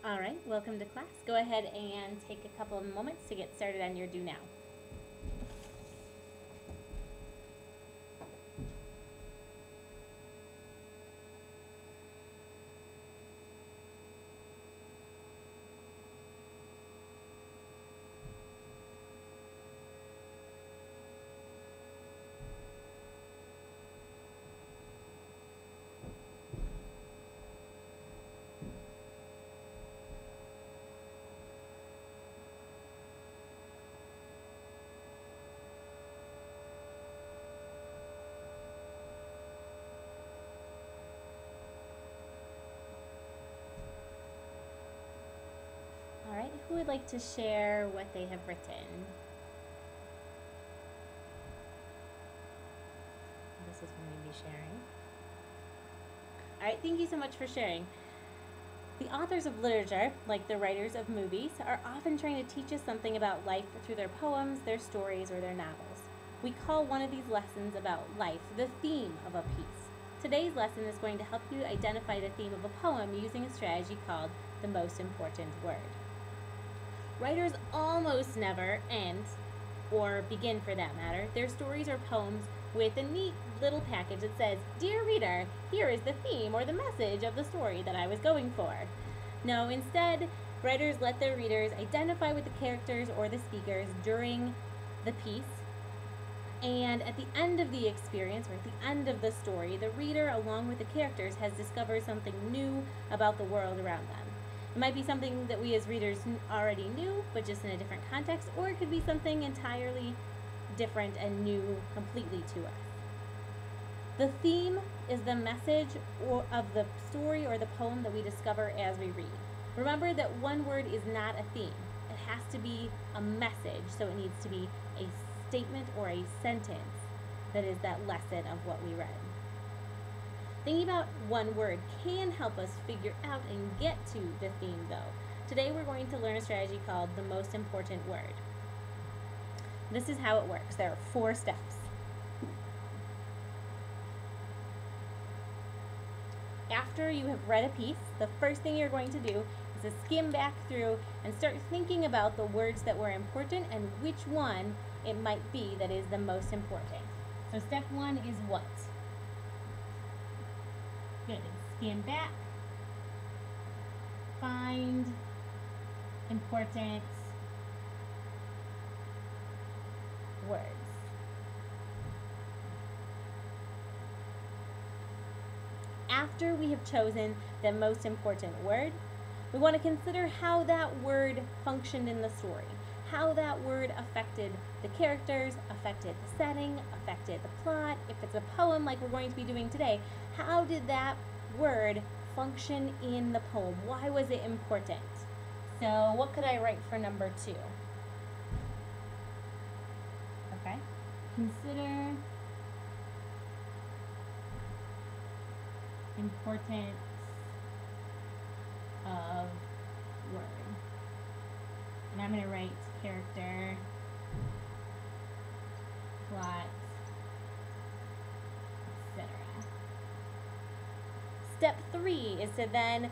All right, welcome to class. Go ahead and take a couple of moments to get started on your do now. All right, who would like to share what they have written? This is when we'd be sharing. All right, thank you so much for sharing. The authors of literature, like the writers of movies, are often trying to teach us something about life through their poems, their stories, or their novels. We call one of these lessons about life the theme of a piece. Today's lesson is going to help you identify the theme of a poem using a strategy called the most important word. Writers almost never end, or begin for that matter, their stories or poems with a neat little package that says, "Dear reader, here is the theme or the message of the story that I was going for." No, instead, writers let their readers identify with the characters or the speakers during the piece, and at the end of the experience, or at the end of the story, the reader, along with the characters, has discovered something new about the world around them. It might be something that we as readers already knew, but just in a different context, or it could be something entirely different and new completely to us. The theme is the message of the story or the poem that we discover as we read. Remember that one word is not a theme. It has to be a message, so it needs to be a statement or a sentence that is that lesson of what we read. Thinking about one word can help us figure out and get to the theme, though. Today we're going to learn a strategy called the most important word. This is how it works. There are 4 steps. After you have read a piece, the first thing you're going to do is to skim back through and start thinking about the words that were important and which one it might be that is the most important. So step 1 is what? Good. Skim back. Find important words. After we have chosen the most important word, we want to consider how that word functioned in the story, how that word affected the characters, affected the setting, affected the plot. If it's a poem like we're going to be doing today, how did that word function in the poem? Why was it important? So what could I write for number 2? Okay. Consider importance of word. And I'm going to write character, plot, etc. Step 3 is to then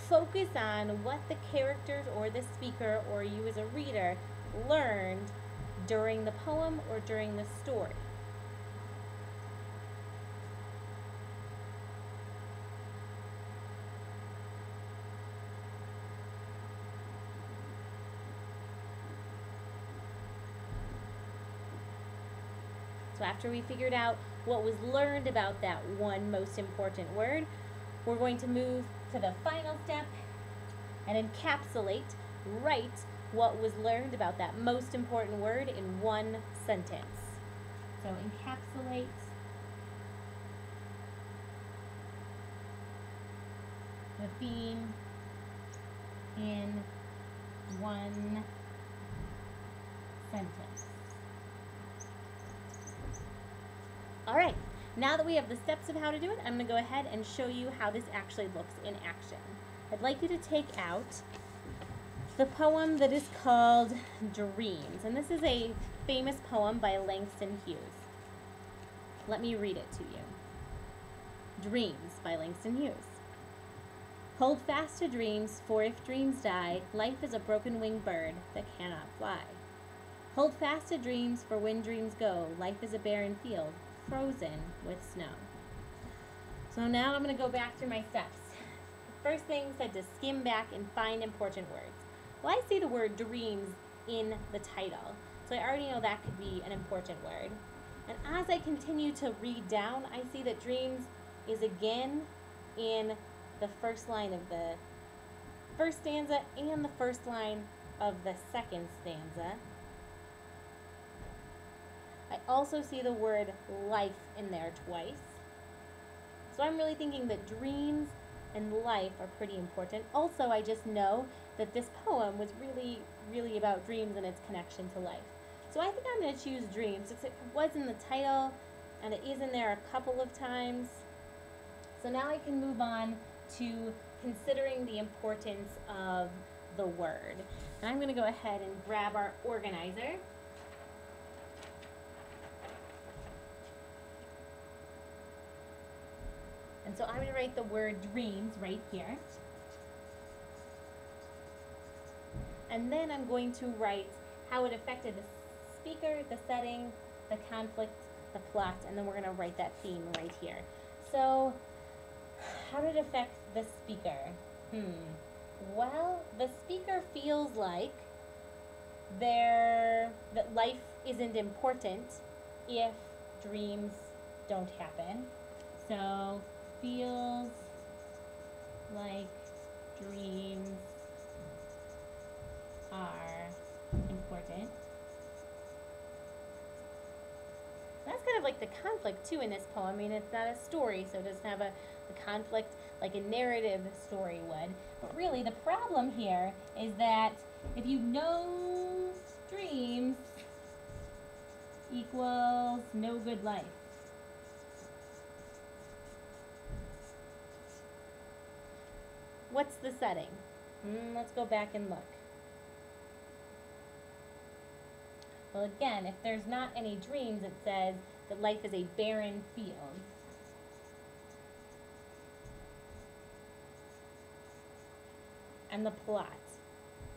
focus on what the characters or the speaker or you as a reader learned during the poem or during the story. So after we figured out what was learned about that one most important word, we're going to move to the final step and encapsulate, write what was learned about that most important word in one sentence. So encapsulate the theme in one sentence. All right, now that we have the steps of how to do it, I'm going to go ahead and show you how this actually looks in action. I'd like you to take out the poem that is called Dreams, and this is a famous poem by Langston Hughes. Let me read it to you. Dreams by Langston Hughes. Hold fast to dreams, for if dreams die, life is a broken winged bird that cannot fly. Hold fast to dreams, for when dreams go, life is a barren field, frozen with snow. So now I'm going to go back through my steps. The first thing said to skim back and find important words. Well, I see the word dreams in the title, so I already know that could be an important word. And as I continue to read down, I see that dreams is again in the first line of the first stanza and the first line of the second stanza. I also see the word life in there twice. So I'm really thinking that dreams and life are pretty important. Also, I just know that this poem was really, really about dreams and its connection to life. So I think I'm going to choose dreams. It was in the title, and it is in there a couple of times. So now I can move on to considering the importance of the word. And I'm going to go ahead and grab our organizer. And so I'm going to write the word dreams right here. And then I'm going to write how it affected the speaker, the setting, the conflict, the plot, and then we're going to write that theme right here. So, how did it affect the speaker? Well, the speaker feels like that life isn't important if dreams don't happen. So, feels like dreams are important. That's kind of like the conflict too in this poem. I mean, it's not a story, so it doesn't have the conflict like a narrative story would. But really, the problem here is that if you know dreams equals no good life. What's the setting? Let's go back and look. Well, again, if there's not any dreams, it says that life is a barren field. And the plot.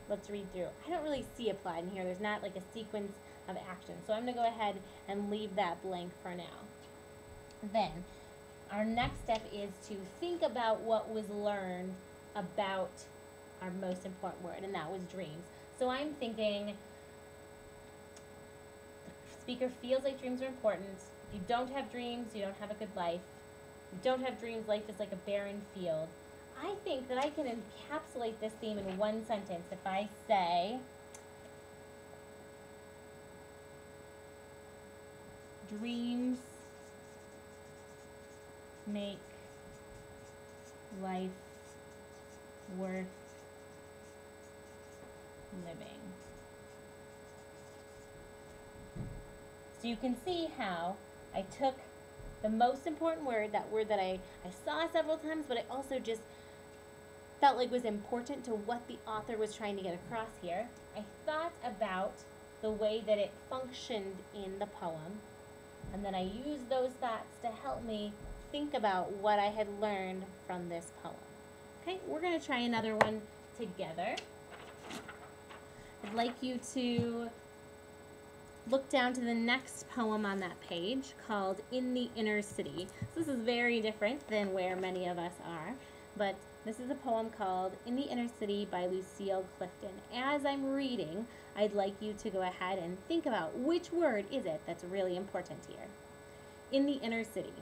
Let's read through. I don't really see a plot in here. There's not like a sequence of action. So I'm going to go ahead and leave that blank for now. Then, our next step is to think about what was learned about our most important word, and that was dreams. So I'm thinking the speaker feels like dreams are important. If you don't have dreams, you don't have a good life. If you don't have dreams, life is like a barren field. I think that I can encapsulate this theme in one sentence if I say, dreams make life worth living. So you can see how I took the most important word, that word that I saw several times, but I also just felt like was important to what the author was trying to get across here. I thought about the way that it functioned in the poem, and then I used those thoughts to help me think about what I had learned from this poem. Okay, we're going to try another one together. I'd like you to look down to the next poem on that page called In the Inner City. So this is very different than where many of us are, but this is a poem called In the Inner City by Lucille Clifton. As I'm reading, I'd like you to go ahead and think about which word is it that's really important here. In the inner city.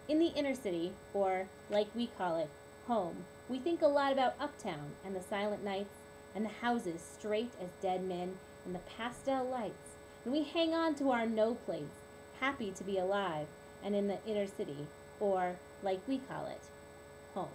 In the inner city, or like we call it, home, we think a lot about uptown and the silent nights and the houses straight as dead men and the pastel lights. And we hang on to our no place, happy to be alive and in the inner city, or like we call it, home.